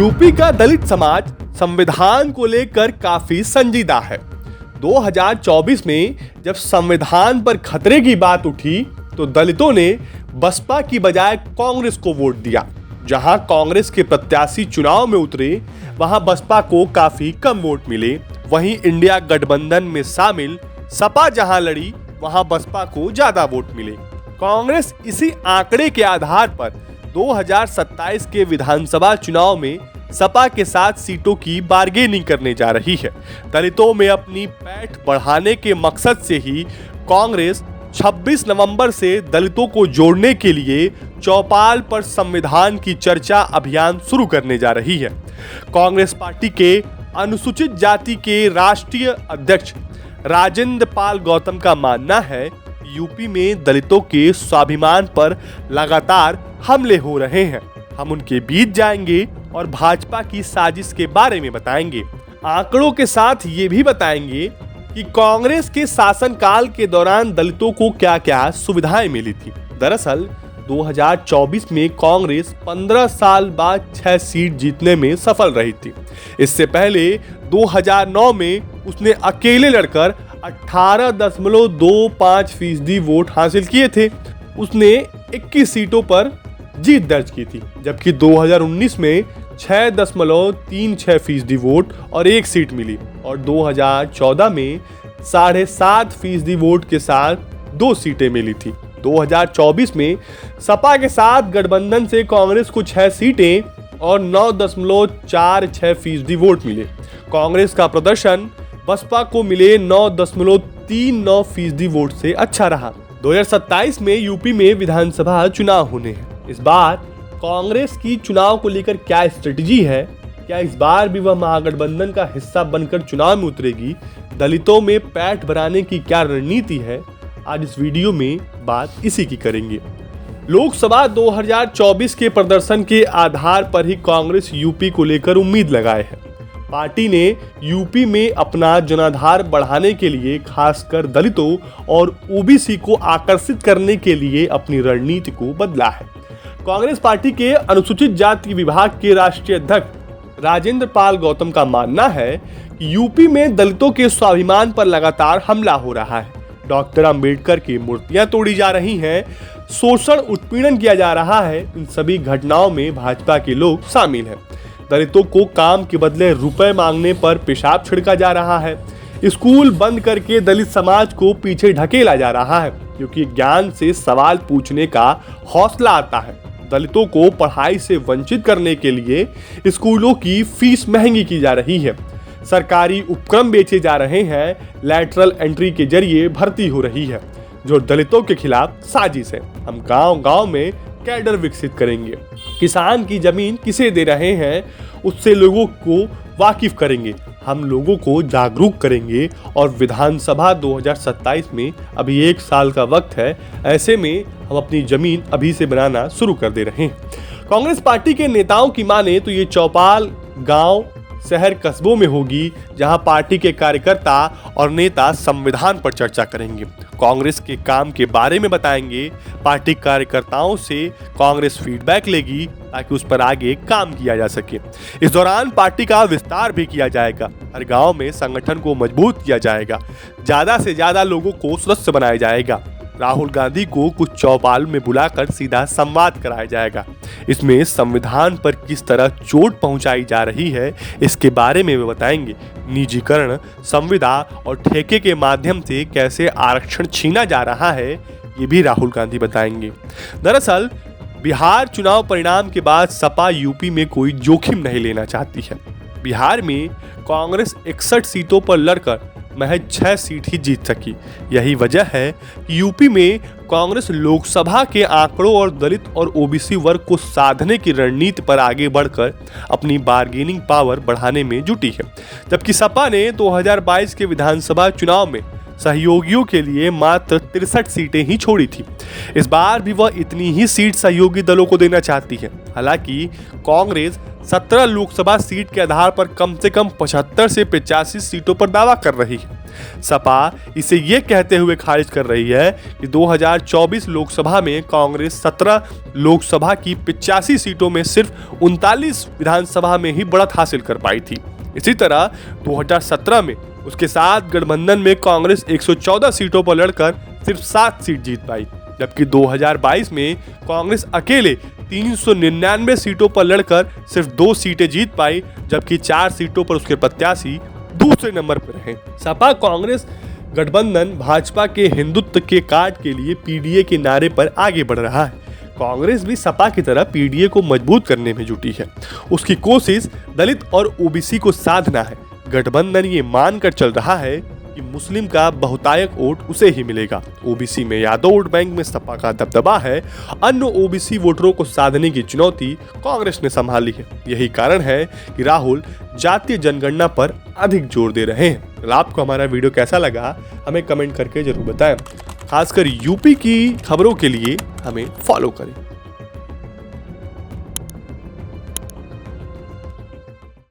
UP का दलित समाज संविधान को लेकर काफी संजीदा है। 2024 में जब संविधान पर खतरे की बात उठी तो दलितों ने बसपा की बजाय कांग्रेस को वोट दिया। जहां कांग्रेस के प्रत्याशी चुनाव में उतरे वहां बसपा को काफी कम वोट मिले। वहीं इंडिया गठबंधन में शामिल सपा जहां लड़ी वहां बसपा को ज्यादा वोट मिले। कांग्रेस इसी आंकड़े के आधार पर 2027 के विधानसभा चुनाव में सपा के साथ सीटों की बार्गेनिंग करने जा रही है। दलितों में अपनी पैठ बढ़ाने के मकसद से ही कांग्रेस 26 नवंबर से दलितों को जोड़ने के लिए चौपाल पर संविधान की चर्चा अभियान शुरू करने जा रही है। कांग्रेस पार्टी के अनुसूचित जाति के राष्ट्रीय अध्यक्ष राजेंद्र पाल गौतम का मानना है यूपी में दलितों के स्वाभिमान पर लगातार हमले हो रहे हैं। हम उनके बीच जाएंगे और भाजपा की साजिश के बारे में बताएंगे। आंकड़ों के साथ ये भी बताएंगे कि कांग्रेस के शासनकाल के दौरान दलितों को क्या क्या सुविधाएं मिली थी। दरअसल 2024 में कांग्रेस 15 साल बाद 6 सीट जीतने में सफल रही थी। इससे पहले 2009 में उसने अकेले लड़कर 18.25% वोट हासिल किए थे। उसने 21 सीटों पर जीत दर्ज की थी, जबकि 2019 में 6.36% वोट और 1 सीट मिली और 2014 में 7.5% वोट के साथ 2 सीटें मिली थी। 2024 में सपा के साथ गठबंधन से कांग्रेस को 6 सीटें और 9.46% वोट मिले। कांग्रेस का प्रदर्शन बसपा को मिले 9.39% वोट से अच्छा रहा। 2027 में यूपी में विधानसभा चुनाव होने हैं। इस बार कांग्रेस की चुनाव को लेकर क्या स्ट्रेटजी है? क्या इस बार भी वह महागठबंधन का हिस्सा बनकर चुनाव में उतरेगी? दलितों में पैठ बढ़ाने की क्या रणनीति है? आज इस वीडियो में बात इसी की करेंगे। लोकसभा 2024 के प्रदर्शन के आधार पर ही कांग्रेस यूपी को लेकर उम्मीद लगाए है। पार्टी ने यूपी में अपना जनाधार बढ़ाने के लिए खासकर दलितों और ओबीसी को आकर्षित करने के लिए अपनी रणनीति को बदला है। कांग्रेस पार्टी के अनुसूचित जाति विभाग के राष्ट्रीय अध्यक्ष राजेंद्र पाल गौतम का मानना है कि यूपी में दलितों के स्वाभिमान पर लगातार हमला हो रहा है। डॉक्टर अंबेडकर की मूर्तियां तोड़ी जा रही हैं, शोषण उत्पीड़न किया जा रहा है। इन सभी घटनाओं में भाजपा के लोग शामिल हैं। दलितों को काम के बदले रुपए मांगने पर पेशाब छिड़का जा रहा है। स्कूल बंद करके दलित समाज को पीछे ढकेला जा रहा है, क्योंकि ज्ञान से सवाल पूछने का हौसला आता है। दलितों को पढ़ाई से वंचित करने के लिए स्कूलों की फीस महंगी की जा रही है। सरकारी उपक्रम बेचे जा रहे हैं। लैटरल एंट्री के जरिए भर्ती हो रही है, जो दलितों के खिलाफ साजिश है। हम गांव-गांव में कैडर विकसित करेंगे। किसान की जमीन किसे दे रहे हैं उससे लोगों को वाकिफ करेंगे। हम लोगों को जागरूक करेंगे और विधानसभा 2027 में अभी 1 साल का वक्त है। ऐसे में हम अपनी जमीन अभी से बनाना शुरू कर दे रहे हैं। कांग्रेस पार्टी के नेताओं की माने तो ये चौपाल गांव शहर कस्बों में होगी, जहां पार्टी के कार्यकर्ता और नेता संविधान पर चर्चा करेंगे, कांग्रेस के काम के बारे में बताएंगे। पार्टी कार्यकर्ताओं से कांग्रेस फीडबैक लेगी ताकि उस पर आगे काम किया जा सके। इस दौरान पार्टी का विस्तार भी किया जाएगा। हर गांव में संगठन को मजबूत किया जाएगा। ज्यादा से ज्यादा लोगों को सदस्य बनाया जाएगा। राहुल गांधी को कुछ चौपाल में बुलाकर सीधा संवाद कराया जाएगा। इसमें संविधान पर किस तरह चोट पहुंचाई जा रही है इसके बारे में वे बताएंगे। निजीकरण, संविदा और ठेके के माध्यम से कैसे आरक्षण छीना जा रहा है ये भी राहुल गांधी बताएंगे। दरअसल बिहार चुनाव परिणाम के बाद सपा यूपी में कोई जोखिम नहीं लेना चाहती है। बिहार में कांग्रेस 61 सीटों पर लड़कर महज 6 सीट ही जीत सकी। यही वजह है कि यूपी में कांग्रेस लोकसभा के आंकड़ों और दलित और ओबीसी वर्ग को साधने की रणनीति पर आगे बढ़कर अपनी बार्गेनिंग पावर बढ़ाने में जुटी है। जबकि सपा ने 2022 के विधानसभा चुनाव में सहयोगियों के लिए मात्र 63 सीटें ही छोड़ी थी। इस बार भी वह इतनी ही सीट सहयोगी दलों को देना चाहती है। हालांकि कांग्रेस 17 लोकसभा सीट के आधार पर कम से कम 75 से 85 सीटों पर दावा कर रही है। सपा इसे ये कहते हुए खारिज कर रही है कि 2024 लोकसभा में कांग्रेस 17 लोकसभा की 85 सीटों में सिर्फ 39 विधानसभा में ही बढ़त हासिल कर पाई थी। इसी तरह 2017 में उसके साथ गठबंधन में कांग्रेस 114 सीटों पर लड़कर सिर्फ 7 सीट जीत पाई, जबकि 2022 में कांग्रेस अकेले 399 सीटों पर लड़कर सिर्फ 2 सीटें जीत पाई, जबकि 4 सीटों पर उसके प्रत्याशी दूसरे नंबर पर रहे। सपा कांग्रेस गठबंधन भाजपा के हिंदुत्व के कार्ड के लिए पीडीए के नारे पर आगे बढ़ रहा है। कांग्रेस भी सपा की तरह पीडीए को मजबूत करने में जुटी है। उसकी कोशिश दलित और ओबीसी को साधना है। गठबंधन ये मानकर चल रहा है कि मुस्लिम का बहुतायत वोट उसे ही मिलेगा। ओबीसी में यादव वोट बैंक में सपा का दबदबा है। अन्य ओबीसी वोटरों को साधने की चुनौती कांग्रेस ने संभाली है। यही कारण है कि राहुल जातीय जनगणना पर अधिक जोर दे रहे हैं। आपको हमारा वीडियो कैसा लगा हमें कमेंट करके जरूर बताएं। खासकर यूपी की खबरों के लिए हमें फॉलो करें।